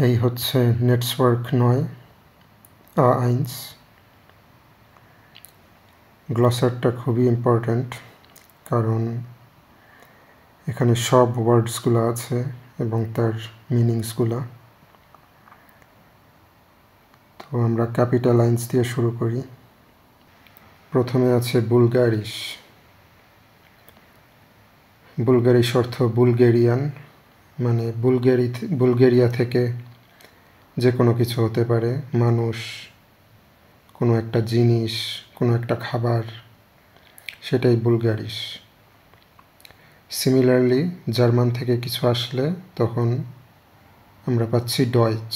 এই হচ্ছে network 9 A1। গ্লসারটা খুবই ইম্পর্ট্যান্ট, কারণ এখানে সব ওয়ার্ডসগুলো আছে এবং তার মিনিংসগুলো। তো আমরা ক্যাপিটাল আইন্স দিয়ে শুরু করি। প্রথমে আছে বুলগারিশ। বুলগারিশ অর্থ বুলগেরিয়ান, মানে বুলগেরিয়া থেকে যে কোনো কিছু হতে পারে, মানুষ, কোনো একটা জিনিস, কোনো একটা খাবার, সেটাই বুলগারিশ। সিমিলারলি জার্মান থেকে কিছু আসলে তখন আমরা পাচ্ছি ডয়েচ।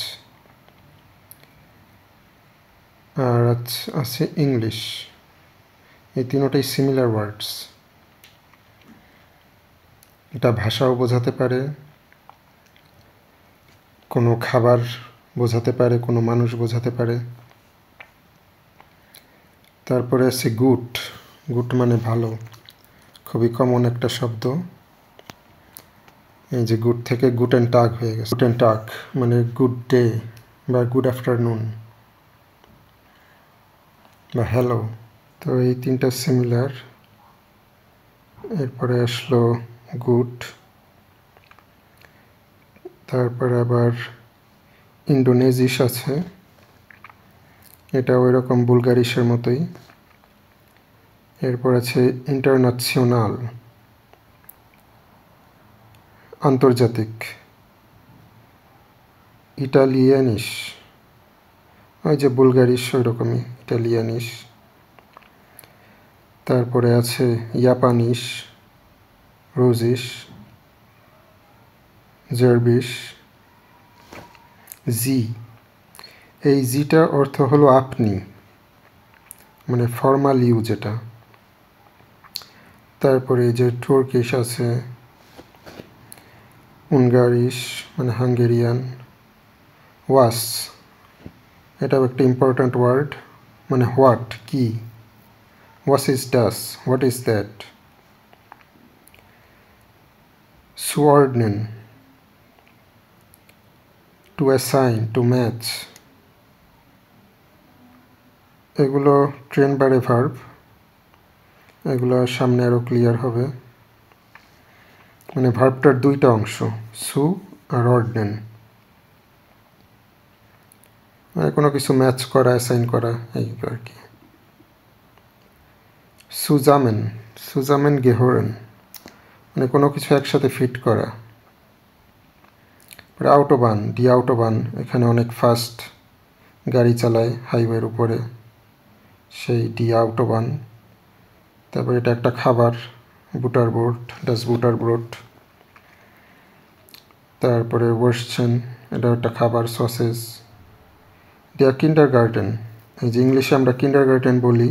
আর আছে ইংলিশ। এই তিনটাই সিমিলার ওয়ার্ডস। এটা ভাষাও বোঝাতে পারে, কোনো খাবার বোঝাতে পারে, কোনো মানুষ বোঝাতে পারে। তারপরে আছে গুড। গুড মানে ভালো, খুবই কমন একটা শব্দ। এই যে গুড থেকে গুটেন টাগ হয়ে গেছে। গুটেন টাগ মানে গুড ডে বা গুড আফটারনুন বা হ্যালো। তো এই তিনটা সিমিলার। এরপরে আসলো গুড। তারপরে আবার ইন্ডোনেশিস আছে, এটা ওই রকম বুলগারিশের মতোই। এরপর আছে ইন্টারন্যাশনাল, আন্তর্জাতিক। ইটালিয়ানিশ, ওই যে বুলগারিশ ওই রকমই, ইটালিয়ানিশ। তারপরে আছে জাপানিশ, রুজিশ, জার্বিশ। জি, এই জিটা অর্থ হলো আপনি, মানে ফর্মাল ইউজ এটা। তারপরে এই যে তুর্কিশ আছে, উনগারিশ মানে হাঙ্গেরিয়ান। ওয়াস, এটাও একটা ইম্পর্ট্যান্ট ওয়ার্ড, মানে হোয়াট, কি। ওয়াস ইজ ডাস, হোয়াট ইজ দ্যাট। সুঅর্ডনেন, টু অ্যাসাইন, টু ম্যাচ। এগুলো ট্রেন বারে ভার্ব, এগুলো সামনে আরও ক্লিয়ার হবে। মানে ভার্বটার দুইটা অংশ, সু আর অর্ডনেন, মানে কোনো কিছু ম্যাচ করা, অ্যাসাইন করা, এই আর কি। সুজামেন, সুজামেন গেহরেন, মানে কোনো কিছু একসাথে ফিট করা। আউটোবান, ডি আউটোবান, এখানে অনেক ফাস্ট গাড়ি চালায় হাইওয়ের উপরে, সেই ডি আউটোবান। তারপর এটা একটা খাবার, বুটার ব্রোট, ডাস বুটার ব্রোট। তারপরে ওয়ার্সছেন, এটা একটা খাবার, সসেজ। ডিয়ার কিন্ডার গার্ডেন, এই যে ইংলিশে আমরা কিন্ডার গার্ডেন বলি,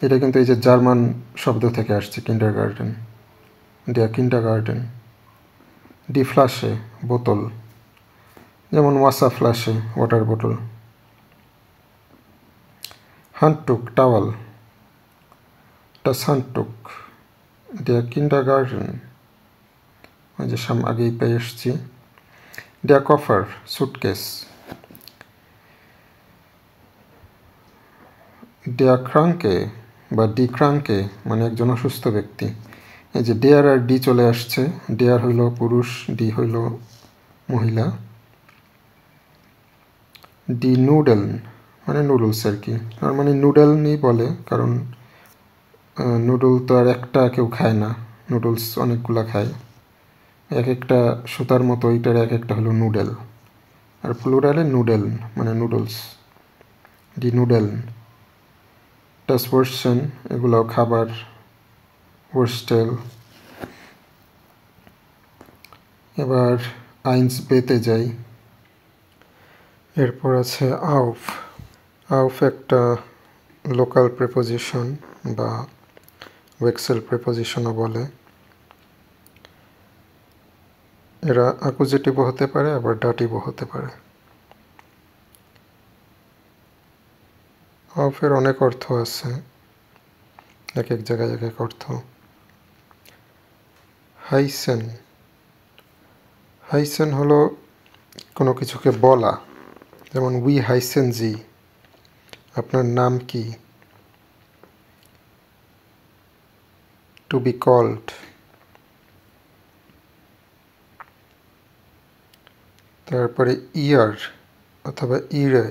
এটা কিন্তু এই যে জার্মান শব্দ থেকে আসছে কিন্ডার গার্ডেন, ডিয়ার কিন্ডার গার্ডেন। ডি ফ্লাশে, বোতল, যেমন ওয়াসা ফ্লাশে, ওয়াটার বোতল। হান্টুক, towel, das Handtuch, der Kindergarten, ওই যে আগেই পেয়ে এসছি। der Koffer, suitcase. der Kranke বা ডি ক্রাঙ্কে মানে একজন অসুস্থ ব্যক্তি। এই যে ডেয়ার আর ডি চলে আসছে, ডেয়ার হইল পুরুষ, ডি হইল মহিলা। ডি নুডেল মানে নুডলস আর কি, আর মানে নুডেলই বলে, কারণ নুডল তো আর একটা কেউ খায় না, নুডলস অনেকগুলা খায়। এক একটা সুতার মতো, এটার এক একটা হলো নুডেল, আর প্লুরালে নুডেল মানে নুডলস। ডি নুডেল। ডাস ওয়ার্সেন, এগুলোও খাবার, ওয়ার্সটেল। এবার আইন্স বেতে যাই। এরপর আছে আউফ। আউফ একটা লোকাল প্রেপোজিশন বা ওয়েক্সেল প্রেপোজিশনও বলে। এরা অ্যাকুজেটিভও হতে পারে, আবার ডাটিভও হতে পারে। আউফের অনেক অর্থ আছে, এক এক জায়গায় এক এক অর্থ। হাইসেন, হাইসেন হলো কোনো কিছুকে বলা, যেমন উই হাইসেন জি, আপনার নাম কি, টু বি কল্ড। তারপরে ইয়ার অথবা ইরে,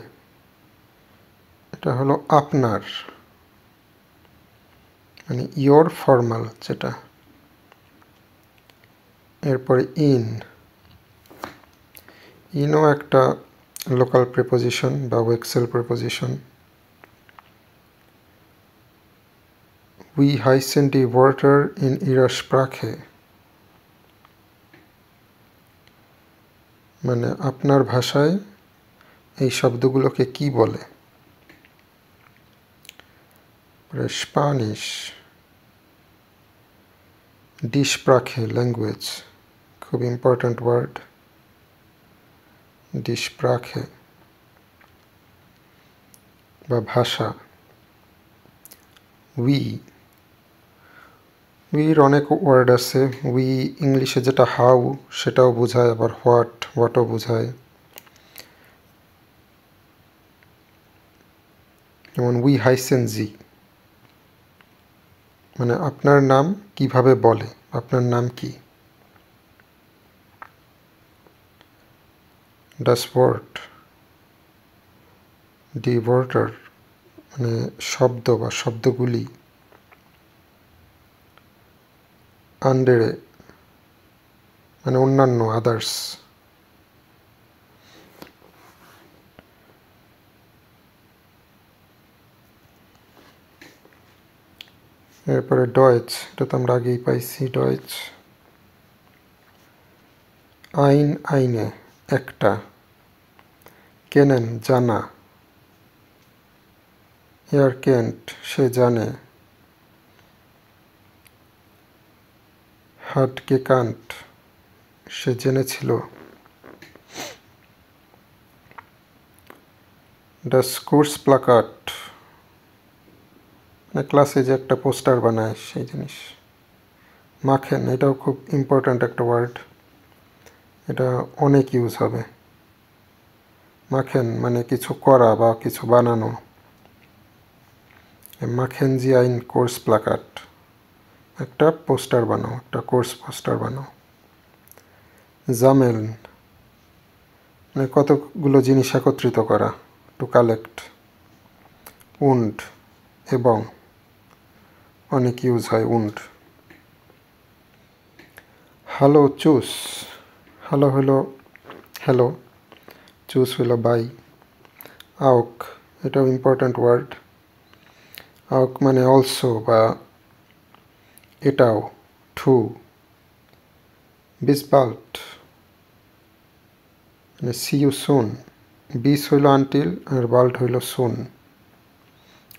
এটা হলো আপনার, মানে ইয়োর ফর্মাল যেটা। এরপরে ইনও একটা লোকাল প্রিপোজিশন বা ওয়েক্সেল preposition. Wie heißen die Wörter in ihrer Sprache? মানে আপনার ভাষায় এই শব্দগুলোকে কি বলে। স্প্যানিশ, die Sprache, ল্যাঙ্গুয়েজ, খুব ইম্পর্ট্যান্ট ওয়ার্ড, die Sprache বা ভাষা। উইর অনেক ওয়ার্ড আছে। উই ইংলিশে যেটা হাউ সেটাও বোঝায়, আবার হোয়াটও বোঝায়। যেমন উই হাইসেন জি, মানে আপনার নাম কিভাবে বলে, আপনার নাম কি। ডাস ওয়ার্ড, ডি ওয়ার্টার, মানে শব্দ বা শব্দগুলি। আন্ডেরে, মানে অন্যান্য, আদার্স। এরপরে ডয়েচ, এটা তো আমরা আগেই পাইছি, ডয়েচ। আইনে, একটা। কেনেন, জানা। কেন্ট, সে জানে। কান্ট, সে জেনেছিল। ডাস কোর্স প্লাকার্ড, মানে ক্লাসে যে একটা পোস্টার বানায় সেই জিনিস। মাখেন, এটাও খুব ইম্পর্ট্যান্ট একটা ওয়ার্ড, এটা অনেক ইউজ হবে। মাখেন মানে কিছু করা বা কিছু বানানো। মাখেন জি আইন কোর্স প্লাকার্ড, একটা পোস্টার বানাও, একটা কোর্স পোস্টার বানাও। জামেল, মানে কতগুলো জিনিস একত্রিত করা, টু কালেক্ট। উন্ড, এবং, অনেক ইউজ হয় উন্ড। হ্যালো চুস, হ্যালো হলো হ্যালো, চুস হলো বাই। আউক, এটাও ইম্পর্ট্যান্ট ওয়ার্ড। আউক মানে অলসো বা এটাও, টু। বিসবাল্ট, মানে সি ইউ সুন। বিস হইল আনটিল আর বাল্ট হইল সুন।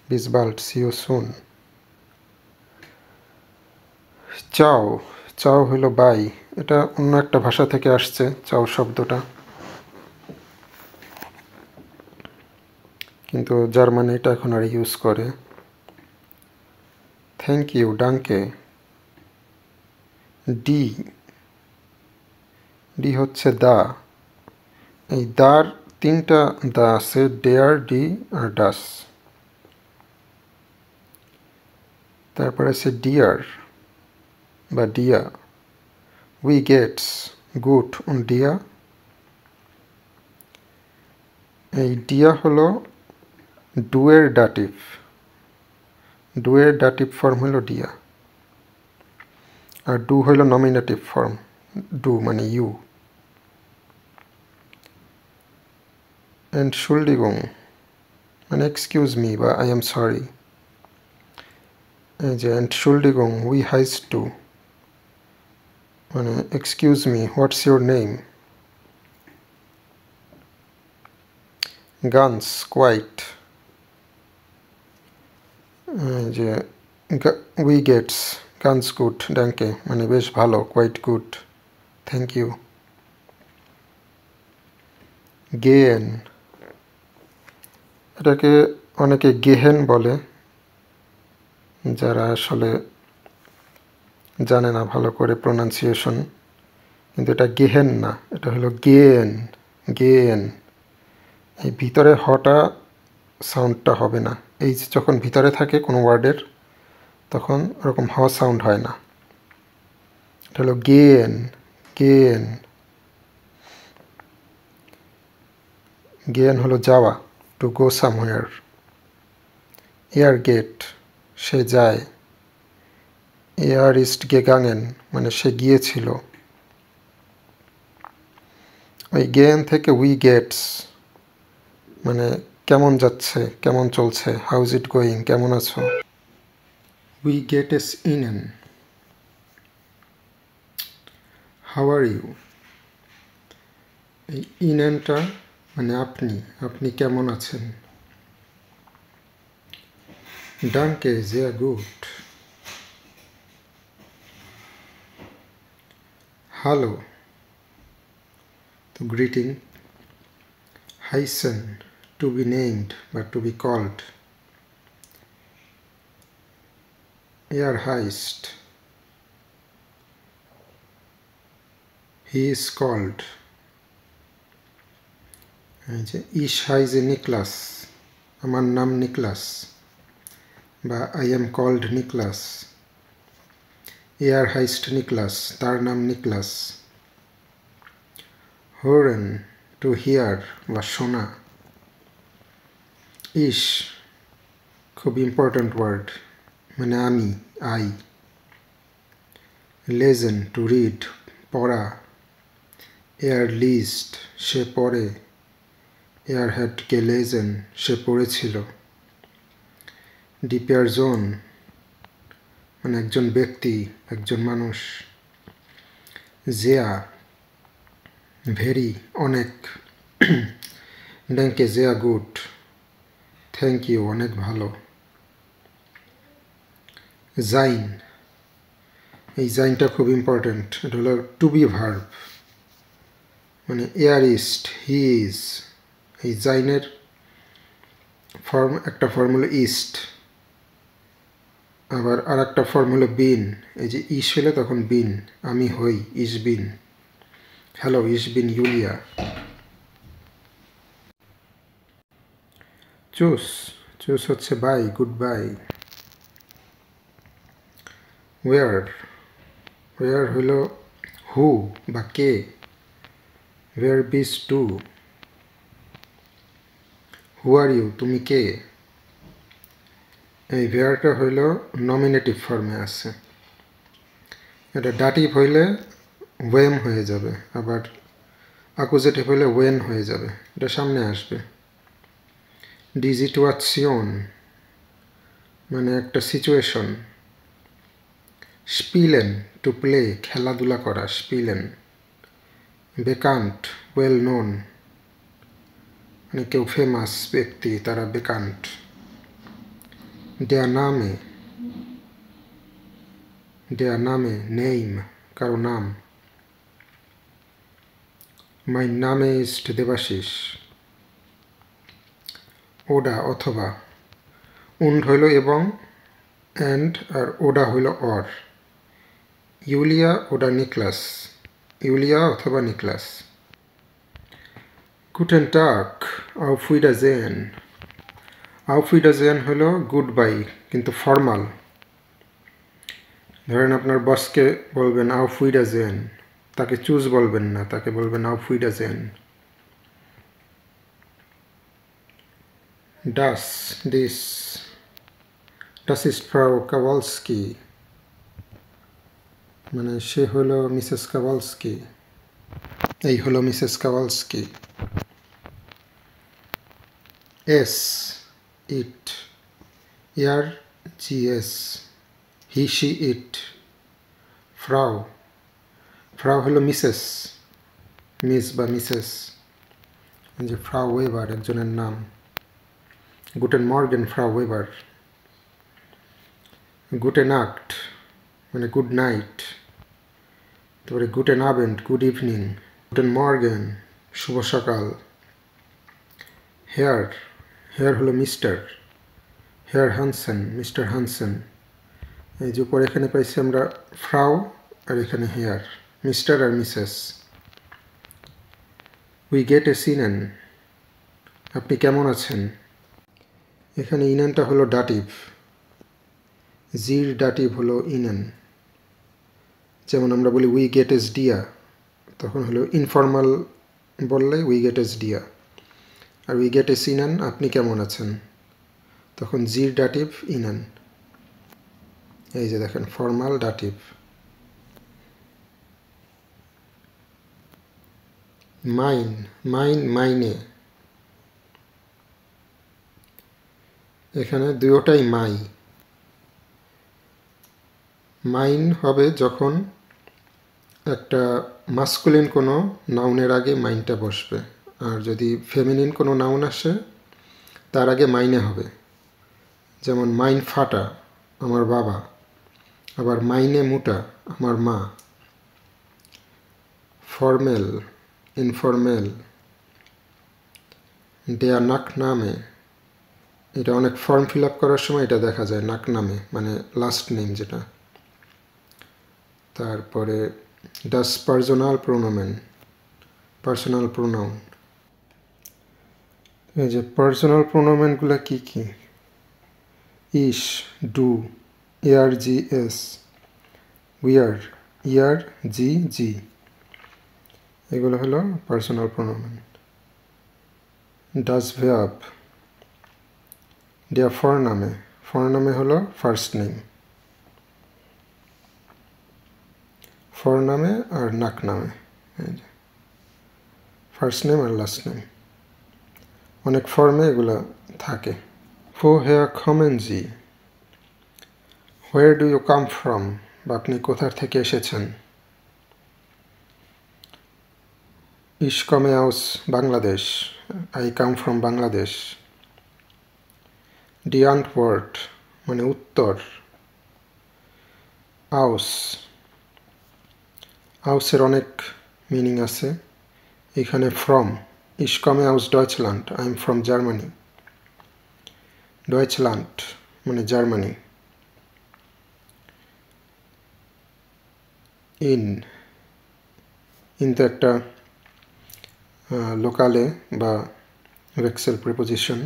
বিসবাল্ট, সি ইউ সুন। চাও হইল বাই, এটা অন্য একটা ভাষা থেকে আসছে চাও শব্দটা, কিন্তু জার্মানি এটা এখন আর ইউজ করে। থ্যাংক ইউ, ডাঙ্কে। ডি হচ্ছে দা। এই দার তিনটা দা আছে, ডেয়ার, ডি আর ডাস। তারপর আছে ডিয়ার বা ডিয়া। উই গেটস গুড অন ডিয়া। এই ডিয়া হলো ডুয়ের ডাটিভ, ডুয়ের ডাটিভ ফর্ম হলো ডিয়া, আর ডু হইল নমিনেটিভ ফর্ম, ডু মানে ইউ। এন্টশুল্ডিগুং মানে এক্সকিউজ মি বা আই এম সরি। এই যে এন্টশুল্ডিগুং উই হাইস টু, মানে excuse me, what's your name. গানস, কোয়াইট। যে উই গেটস গানস গুড, ডাঙ্কে, মানে বেশ ভালো, কোয়াইট গুড, থ্যাংক ইউ। গেয়েন, এটাকে অনেকে গেহেন বলে, যারা আসলে জানে না ভালো করে প্রোনাউন্সিয়েশন, কিন্তু এটা গেহেন না, এটা হলো গেন, গেন, এই ভিতরে হটা সাউন্ডটা হবে না। এই যখন ভিতরে থাকে কোনো ওয়ার্ডের তখন ওরকম হ সাউন্ড হয় না। এটা হলো গেন, গেন। গেন হলো যাওয়া, টু গো সামওয়্যার। এয়ার গেট, সে যায়। এয়ার ইস্ট গেগাঙেন, মানে সে গিয়েছিল। ওই গেন থেকে উই গেটস, মানে কেমন যাচ্ছে, কেমন চলছে, হাউ ইজ ইট গোয়িং, কেমন আছো। উই গেট এস ইনেন, হাউ আর ইউ। এই ইনেনটা মানে আপনি, আপনি কেমন আছেন। ডাঙ্কে sehr gut. Hallo, to greeting. Heißen, to be named, but to be called. Er heißt, he is called. Ich heiße Niklas, আমার নাম নিকলাস, বা I am called Niklas. Er heißt Niklas, তার নাম নিকলাস। Hören, to hear বা শোনা। Ich, খুব important word, মানে আমি, আই। Lesen, to read, পড়া। Er liest, সে পড়ে। Er hat gelesen, সে পড়েছিল। Die Person, মানে একজন ব্যক্তি, একজন মানুষ। Sehr, ভেরি, অনেক। Danke, sehr gut, thank you, অনেক ভালো। Sein, এই জাইনটা খুব ইম্পর্ট্যান্ট। এটা হলো টু বি ভার্ব, মানে এয়ার ইস্ট, হি ইজ। এই জাইনের ফর্ম, একটা ফর্ম হলো ইস্ট, আবার আর একটা ফর্ম হলো বিন। এই যে ইস হলে তখন বিন, আমি হই, ইস বিন। হ্যালো, ইস বিন ইউলিয়া। চুস, চুস হচ্ছে বাই, গুড বাই। ওয়ার, ওয়ার হলো হু বা কে। ওয়ার বিস টু। হু আর ইউ, তুমি কে। এই ওয়ারটা হইল নমিনেটিভ ফর্মে আছে। এটা ডাটিভ হইলে ওয়েম হয়ে যাবে, আবার অ্যাকুজেটিভ হইলে ওয়েন হয়ে যাবে, এটা সামনে আসবে। Die Situation, মানে একটা সিচুয়েশন। Spielen, টু প্লে, খেলাধুলা করা, spielen. Bekannt, ওয়েল নোন, মানে কেউ ফেমাস ব্যক্তি, তারা bekannt. Der Name, der Name, name, কারো নাম। Mein Name ist Debashis. ওডা, অথবা। উন্ড হইল এবং, অ্যান্ড, আর ওডা হইল অর। ইউলিয়া, ওডা, নিকলাস। ইউলিয়া অথবা নিকলাস। গুটেন টাগ, auf Wiedersehen। auf Wiedersehen হইল গুড বাই, কিন্তু ফর্মাল। ধরেন আপনার বসকে বলবেন auf Wiedersehen, তাকে চুজ বলবেন না, তাকে বলবেন auf Wiedersehen। Das, this, das ist Frau Kowalski, মানে সে হলো মিসেস কাওয়ালস্কি, এই হলো মিসেস কাওয়ালস্কি। এস, ইট। এয়ার, জিএস, হি, শি, ইট। ফ্রাউ, ফ্রাউ হলো মিসেস, মিস বা মিসেস, যে ফ্রাউ ওয়েবার একজনের নাম। গুটেন মর্গেন, ফ্রাউ ওয়েবার। গুটেন নাক্ট, মানে গুড নাইট। তারপরে গুটেন আবেন্ড, গুড ইভিনিং। গুটেন মর্গেন, শুভ সকাল। হেয়ার, হেয়ার হলো মিস্টার। হেয়ার হানসেন, মিস্টার হানসেন। এই যে উপরে এখানে পাইছি আমরা ফ্রাউ, আর এখানে হেয়ার, মিস্টার আর মিসেস। উই গেট এ সিনেন, আপনি কেমন আছেন। এখানে ইনেনটা হলো ডাটিভ, জির ডাটিভ হলো ইনেন। যেমন আমরা বলি উই গেট এস ডিয়া, তখন হলো ইনফর্মাল বললে উই গেট এস ডিয়া। আর উই গেট এস ইনেন, আপনি কেমন আছেন, তখন জির ডাটিভ ইনেন। এই যে দেখেন ফর্মাল ডাটিভ। মাইন, মাইন মাইনে, এখানে দুটোটাই মাই। মাইন হবে যখন একটা মাস্কুলিন কোনো নাউনের আগে মাইনটা বসবে, আর যদি ফেমিনিন কোনো নাউন আসে তার আগে মাইনে হবে। যেমন মাইন ফাটা, আমার বাবা। আবার মাইনে মুটা, আমার মা। ফর্মেল, ইনফর্মেল। দেয়া নাক নামে, এটা অনেক ফর্ম ফিল আপ করার সময় এটা দেখা যায়, নাক নামে মানে লাস্ট নেম যেটা। তারপরে ডাস পার্সোনাল প্রোনোমেন, পার্সোনাল প্রোনাউন। এই যে পার্সোনাল প্রোনোমেনগুলো কি কি? ইস, ডু, এআর জি এস, উইয়ার, ইয়ার জি জি, এগুলো হলো পার্সোনাল প্রোনোমেন। ডাস ভার্ব, দেয়া ফরনামে, ফরনামে হলো ফার্স্ট নেম। ফরনামে আর নাক নামে, ফার্স্ট নেম আর লাস্ট নেম। অনেক ফর্মে এগুলো থাকে। Woher kommen Sie? Where do you come from? বা আপনি কোথা থেকে এসেছেন। Ich komme aus Bangladesh. I come from Bangladesh. Die Antwort মানে উত্তর। Aus, ausের অনেক মিনিং আছে। এখানে from, ich komme aus Deutschland, I am from Germany. Deutschland মানে জার্মানি। ইন, ইন তো একটা লোকালে বা ভেক্সেল preposition.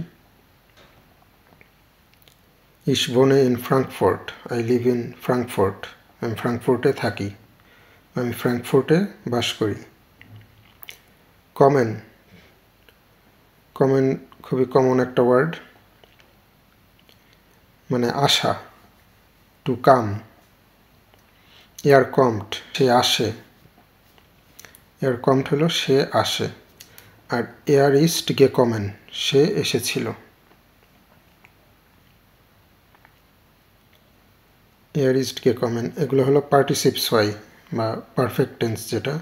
Ich wohne in Frankfurt, I live in Frankfurt, আমি ফ্রাঙ্কফুর্টে থাকি, আমি ফ্রাঙ্কফুর্টে বাস করি। কমেন, কমেন খুবই কমন একটা ওয়ার্ড, মানে আশা, টু কাম। এয়ার কমড, সে আসে, এয়ার কমড হলো সে আসে। আর এয়ার ইস্ট গে কমেন, সে এসেছিল। এয়ার ইস্ট গে কমেন, এগুলো হলো পার্টিসিপস ওয়াই বা পারফেক্ট টেন্স, যেটা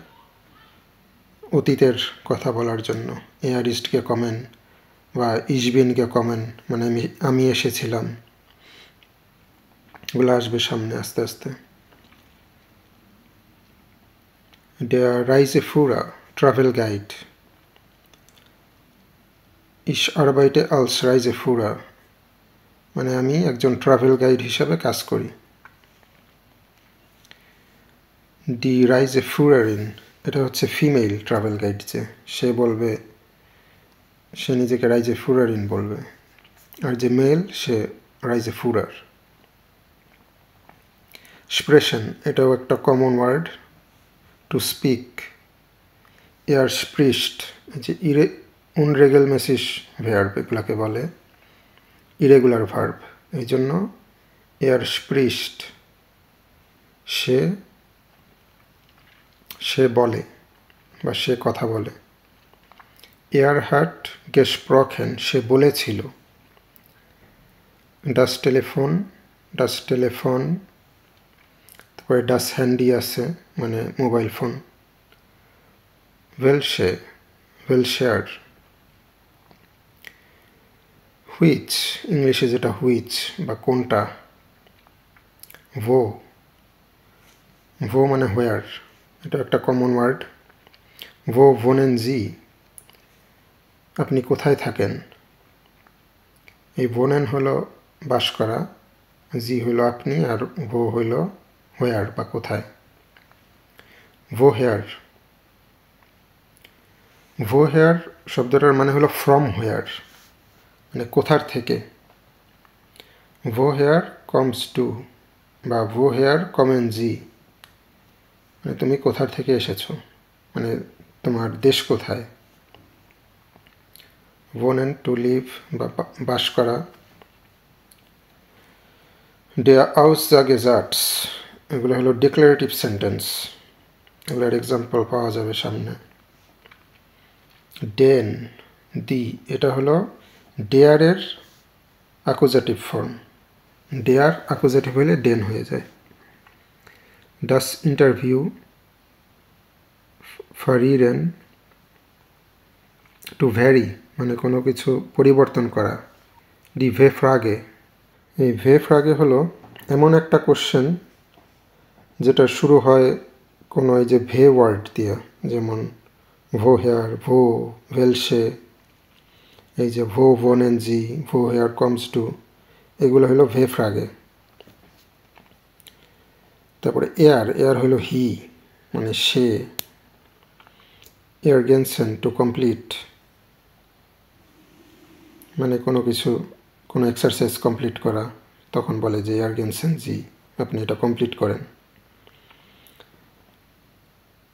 অতীতের কথা বলার জন্য। এয়ার ইস্ট গে কমেন বা ইসবিন গে কমেন মানে আমি এসেছিলাম, এগুলো আসবে সামনে আস্তে আস্তে। Der Reiseführer, travel guide. Ich arbeite als Reiseführer, মানে আমি একজন ট্রাভেল গাইড হিসাবে কাজ করি। Die Reiseführerin, এটা হচ্ছে ফিমেল ট্রাভেল গাইড, যে সে বলবে, সে নিজেকে রাইজেফুরারিন বলবে। আর যে মেল সে রাইজেফুরার। স্প্রেশন, এটাও একটা কমন ওয়ার্ড, টু স্পিক। এয়ার স্প্রিস্ট, যে উনরেগেলমেসিস ভার্ব এগুলাকে বলে ইরেগুলার ভার্ব, এই জন্য এয়ার স্প্রিস্ট, সে সে বলে বা সে কথা বলে। এয়ার হার্ট গেস্প্রখেন, সে বলেছিল। ডাস টেলিফোন, ডাস টেলিফোন। তারপরে ডাস হ্যান্ডি আছে মানে মোবাইল ফোন। ওয়েলশে, ওয়েলশেয়ার। হুইচ, ইংলিশে যেটা হুইচ বা কোনটা। ভো, ভো মানে হোয়ার, এটা একটা কমন ওয়ার্ড। ভো ভোনেন জি, আপনি কোথায় থাকেন। এই ভোনেন হলো বাস করা, জি হলো আপনি, আর ভো হলো হোয়ার বা কোথায়। ভো হেয়ার। woher শব্দটার মানে হলো from where, মানে কোথার থেকে। woher comes to বা woher kommen Sie, মানে তুমি কোথার থেকে এসেছো, মানে তোমার দেশ কোথায়। wohnen to live বা বাস করা। der Aussagesatz, এগুলো হলো ডিক্লারেটিভ সেন্টেন্স, এগুলোর এক্সাম্পল পাওয়া যাবে সামনে। den দি, এটা হলো ডেয়ারের অ্যাকুজেটিভ ফর্ম, ডেয়ার অ্যাকুজেটিভ হলে ডেন হয়ে যায়। das interview variieren to vary, মানে কোনো কিছু পরিবর্তন করা। দি ভে ফ্রাগে, এই ভে ফ্রাগে হলো এমন একটা কোশ্চেন যেটা শুরু হয় কোনো এই যে ভে ওয়ার্ড দিয়ে, যেমন ভো হেয়ার, ভো, ভেলসে, এই যে ভো ভোনেন জি, ভো হেয়ার কমস টু, এগুলো হলো ভে ফ্রাগে। তারপরে এয়ার, এয়ার হলো হি, মানে সে। এয়ার গেনসেন টু কমপ্লিট, মানে কোনো কিছু, কোনো এক্সারসাইজ কমপ্লিট করা, তখন বলে যে এয়ার গেনসেন জি, আপনি এটা কমপ্লিট করেন।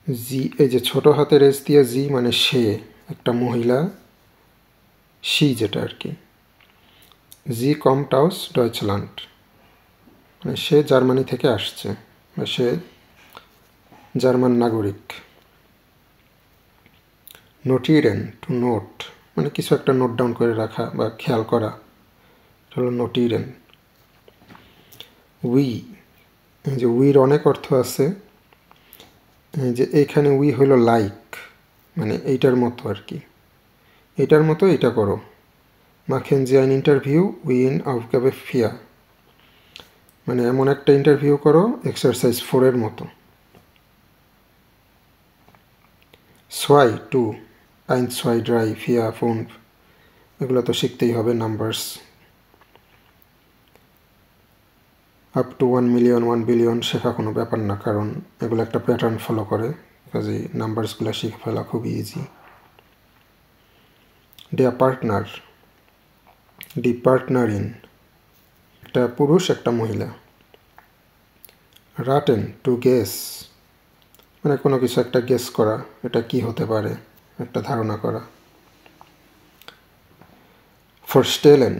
জি, এই যে ছোট হাতের এস দিয়ে জি মানে সে, একটা মহিলা, সি যেটা আর কি। জি কমট আউস ডয়চল্যান্ড, মানে সে জার্মানি থেকে আসছে, বা সে জার্মান নাগরিক। নোটিরেন টু নোট, মানে কিছু একটা নোট ডাউন করে রাখা বা খেয়াল করা, হলো নোটিরেন। উই, এই যে উইর অনেক অর্থ আছে, এই যে এইখানে উই হলো লাইক, মানে এইটার মতো আর কি, এইটার মতো এটা করো। মাখেন যে আইন ইন্টারভিউ উইন আউফগাবে ফিয়া, মানে এমন একটা ইন্টারভিউ করো এক্সারসাইজ 4 মতো। সোয়াই টু, আইন সোয়াই ড্রাই ফিয়া ফোন, এগুলো তো শিখতেই হবে numbers. Up to 1 million 1 billion শেখা কোনো ব্যাপার না, কারণ এগুলো একটা প্যাটার্ন ফলো করে, কাজেই নাম্বারসগুলো শিখে ফেলা খুবই ইজি। ডেয়ার পার্টনার, ডি পার্টনার ইন, একটা পুরুষ একটা মহিলা। রাটেন টু গেস, মানে কোনো কিছু একটা গেস করা, এটা কি হতে পারে, একটা ধারণা করা। ফরস্টেলেন,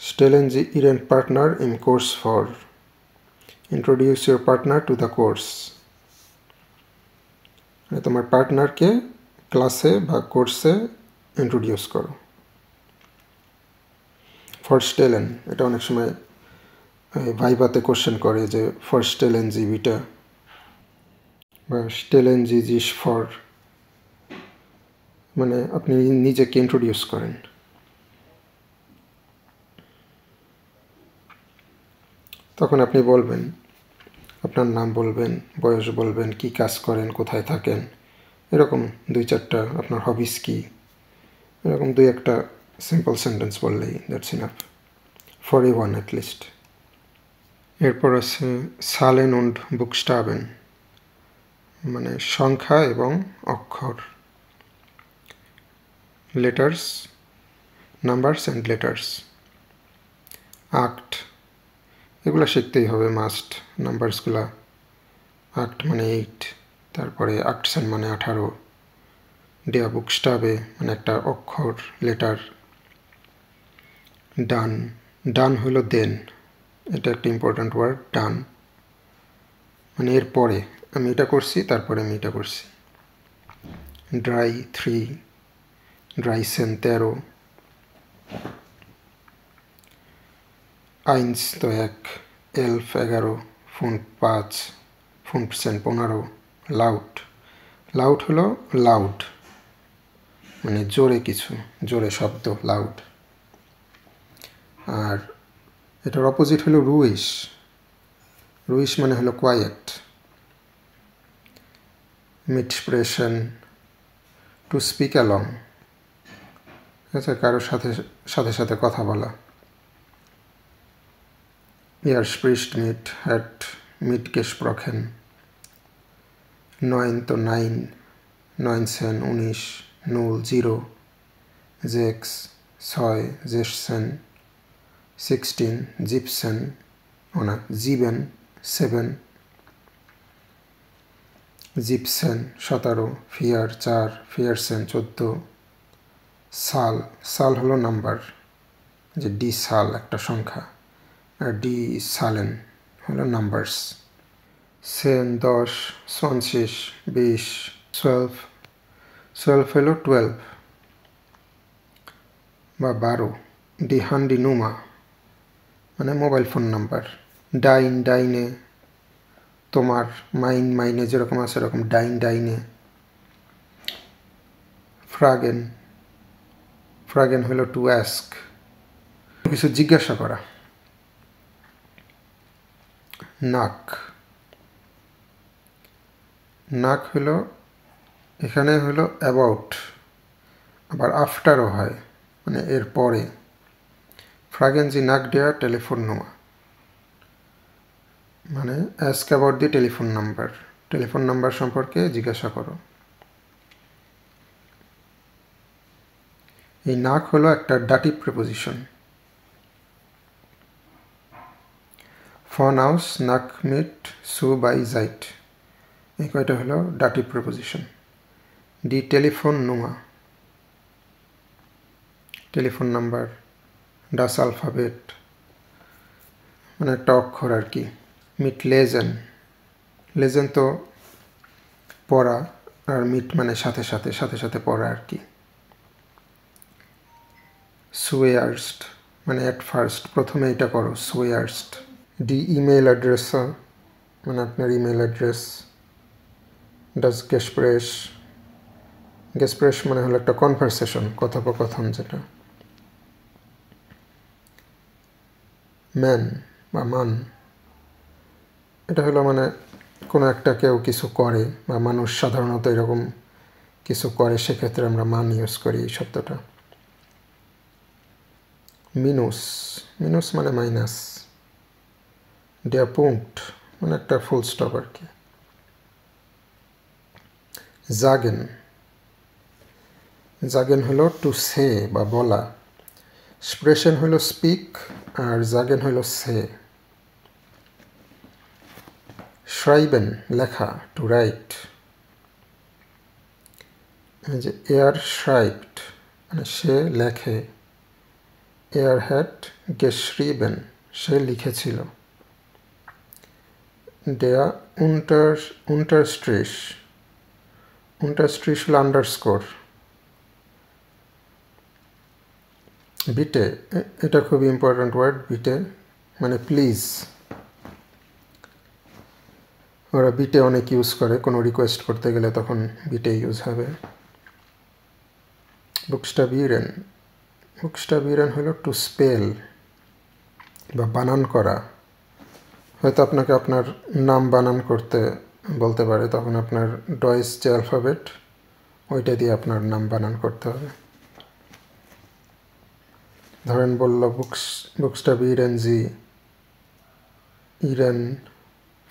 স্টেলেন জি ইরেন পার্টনার ইন কোর্স ফর, introduce your partner to the course, মানে তোমার পার্টনারকে ক্লাসে বা কোর্সে ইন্ট্রোডিউস করো। ফরস্টেলেন, এটা অনেক সময় ভাইভাতে কোশ্চেন করে যে ফরস্টেলেন জি বিটা, বা স্টেলেন জি জিস ফর, মানে আপনি নিজেকে ইন্ট্রোডিউস করেন। তখন আপনি বলবেন, আপনার নাম বলবেন, বয়স বলবেন, কি কাজ করেন, কোথায় থাকেন, এরকম 2-4টা, আপনার হবিস কি, এরকম 2-1টা সিম্পল সেন্টেন্স বললেই that's enough for everyone at least. এরপর আছে সালেন উন্ড বুকস্টাবেন, মানে সংখ্যা এবং অক্ষর, letters, numbers and letters. Act, এগুলো শিখতেই হবে মাস্ট, নাম্বারসগুলা। আক্ট মানে 8, তারপরে আক্টসেন মানে 18, ডেয়া বুকস্টাবে মানে একটা অক্ষর, লেটার। ডান, ডান হলো দেন, এটা একটা ইম্পর্ট্যান্ট ওয়ার্ড, ডান মানে এর পরে, আমি এটা করছি তারপরে আমি এটা করছি। ড্রাই 3, ড্রাইসেন 13, আইন্স তো 1, এলফ 11, ফুন্ট 5, ফুন্টসেন 15। লাউড, লাউড হলো লাউড, মানে জোরে কিছু, জোরে শব্দ, লাউড। আর এটার অপোজিট হলো রুইশ, রুইশ মানে হলো কোয়াইট। মিটস্প্রেশন টু স্পিক অ্যালং, ঠিক আছে, কারোর সাথে সাথে সাথে কথা বলা। ইয়ার স্প্রিস্ট মিট হ্যাট মিট গেসপ্রখেন, 9 তো 9, 19, 19, 0, 0, 6, 6, 16, 16, 17, oder 7, 7, 17, 17, 4, 4, 14, 14, সাল, সাল হলো নাম্বার, যে ডি সাল একটা সংখ্যা, আর ডি সালেন হলো নাম্বারস। 10, 10, 20, 20, 12, 12 হলো 12 বা 12, ডি হান্ডি নুমা মানে মোবাইল ফোন নাম্বার। ডাইন, ডাইনে, তোমার, মাইন, মাইনে যেরকম আছে সেরকম ডাইন, ডাইনে। ফ্রাগেন, ফ্রাগেন হলো টু অ্যাস্ক, কিছু জিজ্ঞাসা করা। নাক, নাক হলো, এখানে হলো অ্যাবাউট, আবার আফটারও হয়, মানে এর পরে। ফ্রাগেন জি নাক ডেয়ার টেলিফোন নোমা, মানে ask about the telephone number, telephone number সম্পর্কে জিজ্ঞাসা করো। এই নাক হলো একটা ডাটিভ প্রিপোজিশন। ফন আউস, নাক মিট, সু বাই জাইট, এই কয়টা হলো dative preposition. D telephone নোমা, telephone number. ডাস আলফাবেট মানে একটা অক্ষর আর কি। মিট লেজেন, লেজেন তো পড়া, আর মিট মানে সাথে সাথে, সাথে সাথে পড়া আর কি। সুয়েয়ার্স্ট মানে অ্যাট ফার্স্ট, প্রথমে এটা করো, সুয়েয়ার্স্ট। ডি ইমেল অ্যাড্রেস, মানে আপনার ইমেল অ্যাড্রেস। ডাস গেসপ্রেস, গেসপ্রেস মানে হলো একটা কনভারসেশন, কথোপকথন যেটা। ম্যান বা মান, এটা হলো মানে কোনো একটা কেউ কিছু করে, বা মানুষ সাধারণত এরকম কিছু করে, সেক্ষেত্রে আমরা মান ইউজ করি এই শব্দটা। মিনুস, মিনুস মানে মাইনাস। ডেয়া পুঙ্ক্ট মানে একটা ফুল স্টপ আর কি। জাগেন, জাগেন হলো টু সে বা বলা। স্প্রেশন হলো স্পিক, আর জাগেন হলো সে। শ্রাইবেন লেখা, টু রাইট। যে এয়ার শ্রাইবড মানে সে লেখে। এয়ার হ্যাড গেশরিবেন সে লিখেছিল। ডেয়া উন্টারস্ট্রিশ, উন্টারস্ট্রিশ হলো আন্ডারস্কোর। বিটে, এটা খুবই ইম্পর্ট্যান্ট ওয়ার্ড, বিটে মানে প্লিজ। ওরা বিটে অনেক ইউজ করে, কোনো রিকোয়েস্ট করতে গেলে তখন বিটে ইউজ হবে। বুকস্টাবিরেন, বুকস্টাবিরেন হলো টু স্পেল বা বানান করা। হয়তো আপনাকে আপনার নাম বানান করতে বলতে পারে, তখন আপনার ডয়েস যে অ্যালফাবেট ওইটা দিয়ে আপনার নাম বানান করতে হবে। ধরেন বলল বুকস্টাবিরেন জি ইরেন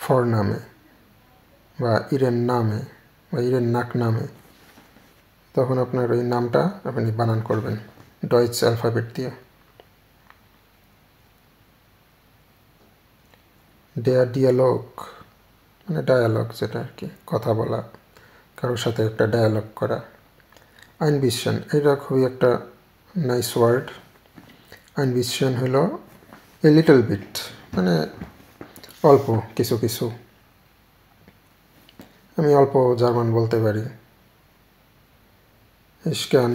ফর নামে, বা ইরেন নামে, বা ইরেন নাক নামে, তখন আপনার ওই নামটা আপনি বানান করবেন ডয়েচ অ্যালফাবেট দিয়ে। ডেয়া ডিয়ালগ মানে ডায়ালগ, যেটা আর কি কথা বলা, কারোর সাথে একটা ডায়ালগ করা। আইনবিশন, এটা খুবই একটা নাইস ওয়ার্ড। আইনবিশন হলো এ লিটল বিট মানে অল্প কিছু কিছু। আমি অল্প জার্মান বলতে পারি। Ich kann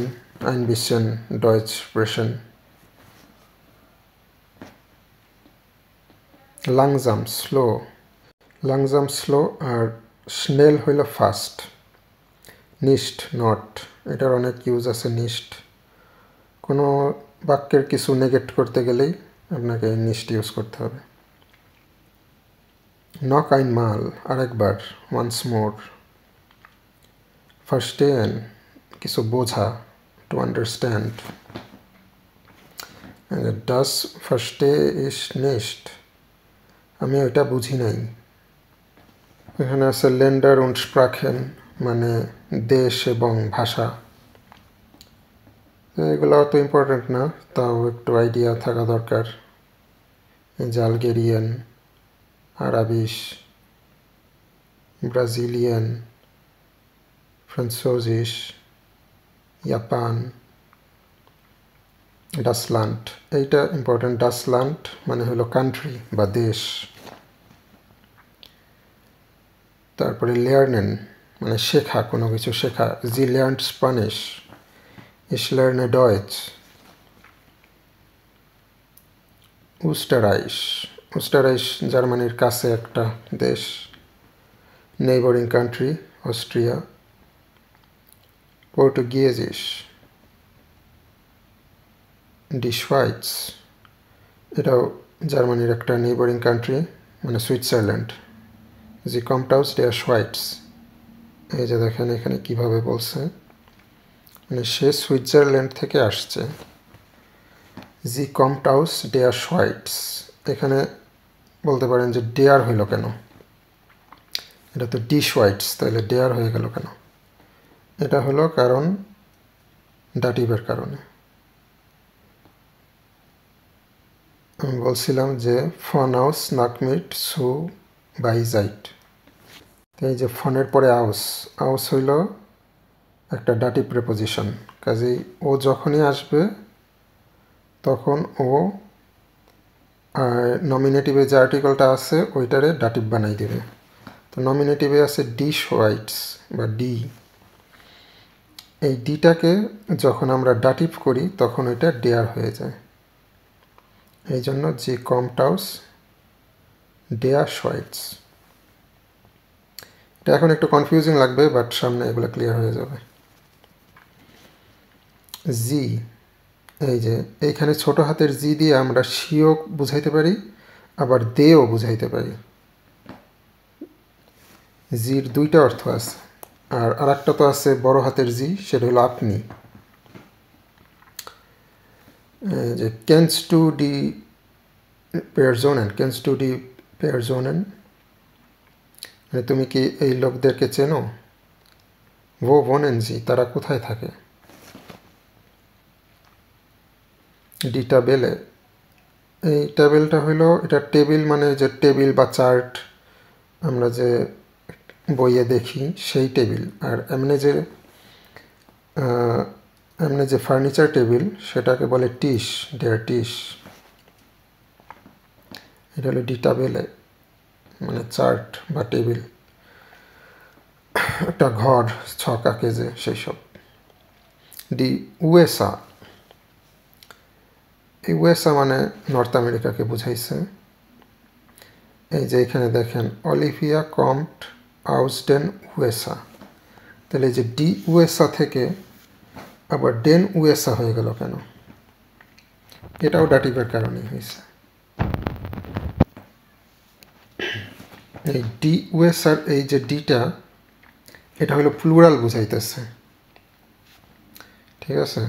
ein bisschen Deutsch sprechen. লাংজাম স্লো, লাংজাম স্লো, আর স্নেল হইল ফাস্ট। নিস্ট নট, এটার অনেক ইউজ আছে। নিস্ট কোনো বাক্যের কিছু নেগেট করতে গেলেই আপনাকে নিস্ট ইউজ করতে হবে। নক আইন মাল আরেকবার, ওয়ান্স মোর। ফার্স্টেন কিছু বোঝা, টু আন্ডারস্ট্যান্ড। ডাস ফার্স্টে ইস নিস্ট, আমি ওইটা বুঝি নাই। এখানে আছে লেন্ডার উন্ড স্প্রাখেন মানে দেশ এবং ভাষা। এগুলো অত ইম্পর্টেন্ট না, তাও একটু আইডিয়া থাকা দরকার। যে আলগেরিয়ান, আরাবিশ, ব্রাজিলিয়ান, ফ্রান্সোজিস, জাপান, ডাসল্যান্ড, এইটা ইম্পর্টেন্ট। ডাসল্যান্ড মানে হলো কান্ট্রি বা দেশ। তারপরে লেয়ার্নেন মানে শেখা, কোনো কিছু শেখা। জি lernt Spanish, ich lerne Deutsch। উস্টারাইশ, উস্টারাইশ জার্মানির কাছে একটা দেশ, নেইবারিং কান্ট্রি অস্ট্রিয়া। পর্তুগিজিস, ডি শোয়াইটস, এটাও জার্মানির একটা নেইবারিং কান্ট্রি, মানে সুইজারল্যান্ড। জি কমটাউস ডেয়ার শোয়াইটস, এই যে দেখেন এখানে কিভাবে বলছে, মানে সে সুইজারল্যান্ড থেকে আসছে। জি কমটাউস ডেয়ার শোয়াইটস, এখানে বলতে পারেন যে ডেয়ার হইল কেন, এটা তো ডি শোয়াইটস, তাহলে ডেয়ার হয়ে গেল কেন? এটা হলো কারণ ডাটিভের কারণে। আমি বলছিলাম যে ফন আউস নাকমিট সু বাইজাইট, এই যে ফনের পরে আউস, আউস হইল একটা ডাটিভ প্রিপোজিশন, কাজেই ও যখনই আসবে তখন ও নমিনেটিভে যে আর্টিকেলটা আছে ওইটারে ডাটিভ বানাই দেবে। তো নমিনেটিভে আছে ডি শোয়াইটস বা ডি, এই ডিটাকে যখন আমরা ডাটিভ করি তখন ওইটা ডেয়ার হয়ে যায়। এই জন্য জি কমটাউস ডেয়ার শোয়াইটস। এটা এখন একটু কনফিউজিং লাগবে, বাট সামনে এগুলো ক্লিয়ার হয়ে যাবে। জি, এই যে এইখানে ছোট হাতের জি দিয়ে আমরা সিও বুঝাইতে পারি, আবার দেও বুঝাইতে পারি। জির দুইটা অর্থ আছে, আর আরেকটা তো আছে বড় হাতের জি, সেটা হলো আপনি। যে ক্যানস টু ডি পেয়ারজোনেন, ক্যানস টু ডি পেয়ারজোনেন, মানে তুমি কি এই লোকদেরকে চেনো? ও ওনেন জি, তারা কোথায় থাকে? ডি টেবেলে, এই টেবিলটা হইলো, এটা টেবিল মানে যে টেবিল বা চার্ট আমরা যে বইয়ে দেখি সেই টেবিল। আর এমনি যে ফার্নিচার টেবিল সেটাকে বলে টিশ, ডেয়ার টিশ। এটা হলো ডি টেবেলে মানে চার্ট বা টেবিল, একটা ঘর ছক আঁকে যে সেই সব। ডি ইউএসএ, ইউএসএ মানে নর্থ আমেরিকাকে বুঝাইছে। এই যে এখানে দেখেন অলিভিয়া কম্ট আউসডেন ইউএসএ, তাহলে এই যে ডি ইউএসএ থেকে আবার ডেন ইউএসএ হয়ে গেল কেন? এটাও ডাটিভের কারণেই হয়েছে। এই ডি ইউএসআর এই যে ডিটা, এটা হলো প্লুরাল বুঝাইতেছে, ঠিক আছে?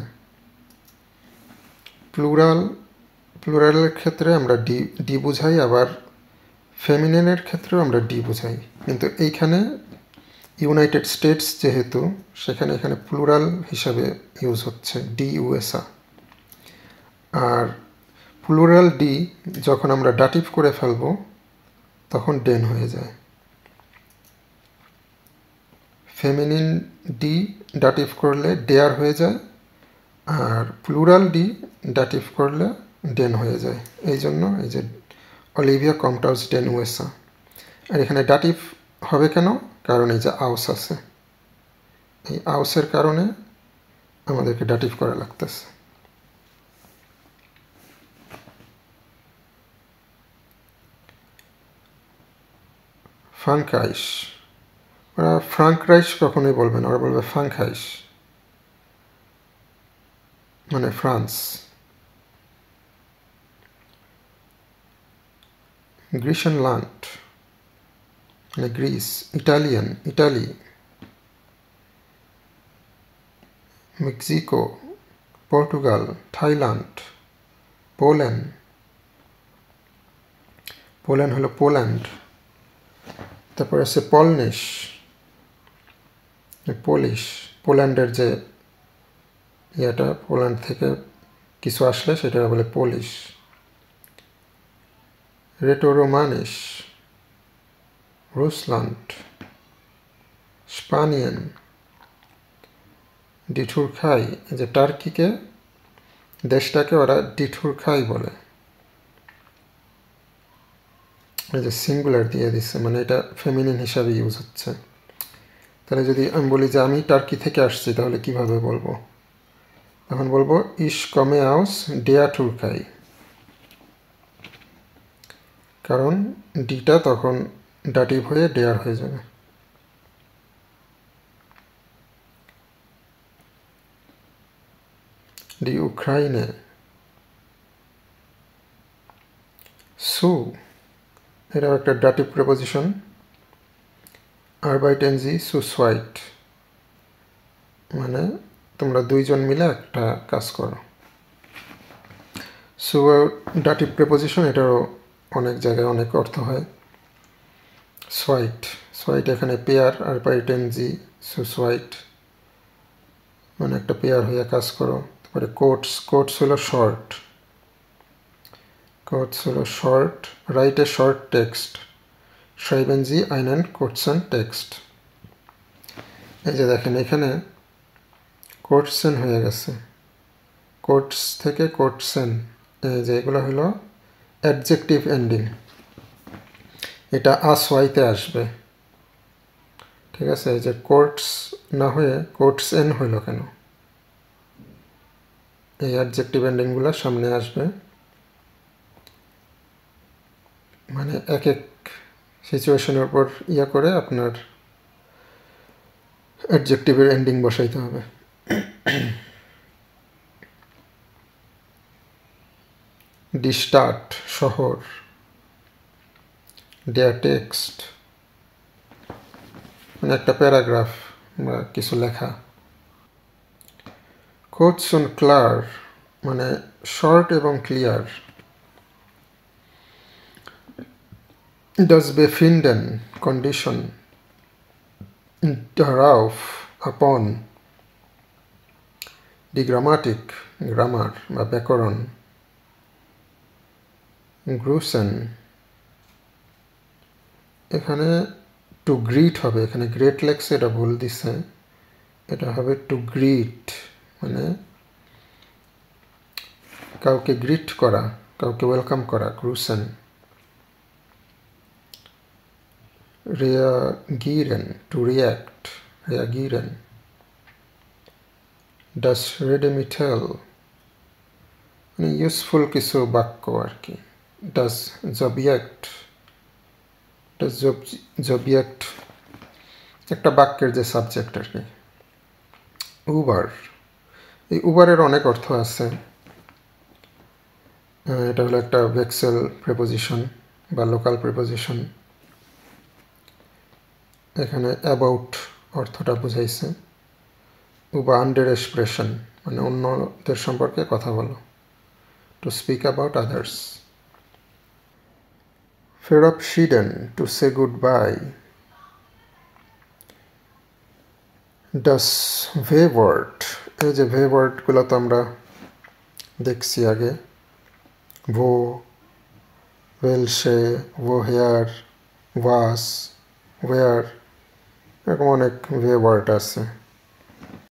প্লুরালের ক্ষেত্রে আমরা ডি বুঝাই, আবার ফেমিনিনের ক্ষেত্রেও আমরা ডি বুঝাই। কিন্তু এইখানে ইউনাইটেড স্টেটস যেহেতু, সেখানে এখানে প্লুরাল হিসাবে ইউজ হচ্ছে ডি ইউএসএ। আর প্লুরাল ডি যখন আমরা ডাটিভ করে ফেলবো তখন ডেন হয়ে যায়। ফেমিনিন ডি ডাটিভ করলে ডেয়ার হয়ে যায়, আর প্লুরাল ডি ডাটিভ করলে ডেন হয়ে যায়। এই জন্য এই যে অলিভিয়া কমটাউস ডেন ইউএসএ। আর এখানে ডাটিভ হবে কেন? কারণ এই যে আউস আছে, এই আউসের কারণে আমাদেরকে ডাটিভ করা লাগতেছে। ফ্রাঙ্কাইশ, ওরা ফ্রাঙ্করাইশ কখনোই বলবে না, ওরা বলবে ফ্রাঙ্কাইশ মানে ফ্রান্স। গ্রিসেনল্যান্ড মানে Greece, Italian Italy, Mexico, Portugal, Thailand, Poland, Poland হলো পোল্যান্ড। তারপর আছে পলনিশ, পোলিশ, পোল্যান্ডের যে ইয়েটা, পোল্যান্ড থেকে কিছু আসলে সেটা বলে পোলিশ। রেটোরোমানিস, রুসল্যান্ড, স্পানিয়ান, ডিঠুরখাই, যে টার্কিকে দেশটাকে ওরা ডিঠুরখাই বলে। এই যে সিঙ্গুলার দিয়ে দিচ্ছে, মানে এটা ফেমিনিন হিসাবে ইউজ হচ্ছে। তাহলে যদি আমি বলি যে আমি টার্কি থেকে আসছি, তাহলে কিভাবে বলবো? এখন বলবো ইশ কমে আউস ডেয়া টুরকাই, কারণ ডিটা তখন ডাটিভ হয়ে ডেয়ার হয়ে যাবে। ডি ইউক্রাইনে, সু, এটাও একটা ডাটিভ প্রেপোজিশন। আরবাইটেন জি সুসওয়াইট, মানে তোমরা দুইজন মিলে একটা কাজ করো। সু ডাটিভ প্রেপোজিশন, এটারও অনেক জায়গায় অনেক অর্থ হয়। সোয়াইট, সোয়াইট এখানে পেয়ার, আরবাইটেন জি সুসওয়াইট, মানে একটা পেয়ার হয়ে কাজ করো। তারপরে কোটস, কোটস হলো শর্ট, কোটস হলো short. Write a short text, schreiben Sie einen kurzen Text। এই যে দেখেন এখানে কোটসেন হয়ে গেছে, কোটস থেকে কোটসেন, এই যে এগুলো হলো অ্যাডজেক্টিভ এন্ডিং, এটা আসওয়াইতে আসবে। ঠিক আছে, এই যে কোটস না হয়ে কোটসেন হইল কেন? এই অ্যাডজেক্টিভ এন্ডিংগুলো সামনে আসবে, মানে এক এক সিচুয়েশনের উপর ইয়া করে আপনার অ্যাডজেক্টিভের এন্ডিং বসাইতে হবে। ডি স্টার্ট, শহর। দেয়ার টেক্সট, মানে একটা প্যারাগ্রাফ বা কিছু লেখা। কোটস অন ক্লার, মানে শর্ট এবং ক্লিয়ার। ডাস বেফিন্ডেন, কন্ডিশন। darauf, আপন। ডি গ্রামাটিক, গ্রামার বা ব্যাকরণ। গ্রুসেন, এখানে টু গ্রিট হবে, এখানে গ্রেট লেখছে, এটা ভুল দিছে, এটা হবে টু গ্রিট, মানে কাউকে গ্রিট করা, কাউকে ওয়েলকাম করা, গ্রুসেন। reagieren, to react, reagieren। das Redemittel, মানে ইউজফুল কিছু বাক্য আর কি। das Subjekt, das Subjekt একটা বাক্যের যে সাবজেক্ট আর কি। উবার, এই উবারের অনেক অর্থ আছে। এটা হলো একটা ভেক্সেল প্রেপোজিশন বা লোকাল প্রেপোজিশন। এখানে অ্যাবাউট অর্থটা বুঝাইছে। উবা আন্ডার এক্সপ্রেশন, মানে অন্যদের সম্পর্কে কথা বলো, টু স্পিক অ্যাবাউট আদার্স। ফেরবশিডেন, টু সে গুড বাই। ডাস ভে ওয়ার্ড, এই যে ভে ওয়ার্ডগুলো তো আমরা দেখছি আগে, ভো, ওয়েলসে, ভো হেয়ার, ওয়াস, ওয়ার, এরকম অনেক ভে ওয়ার্ড আছে।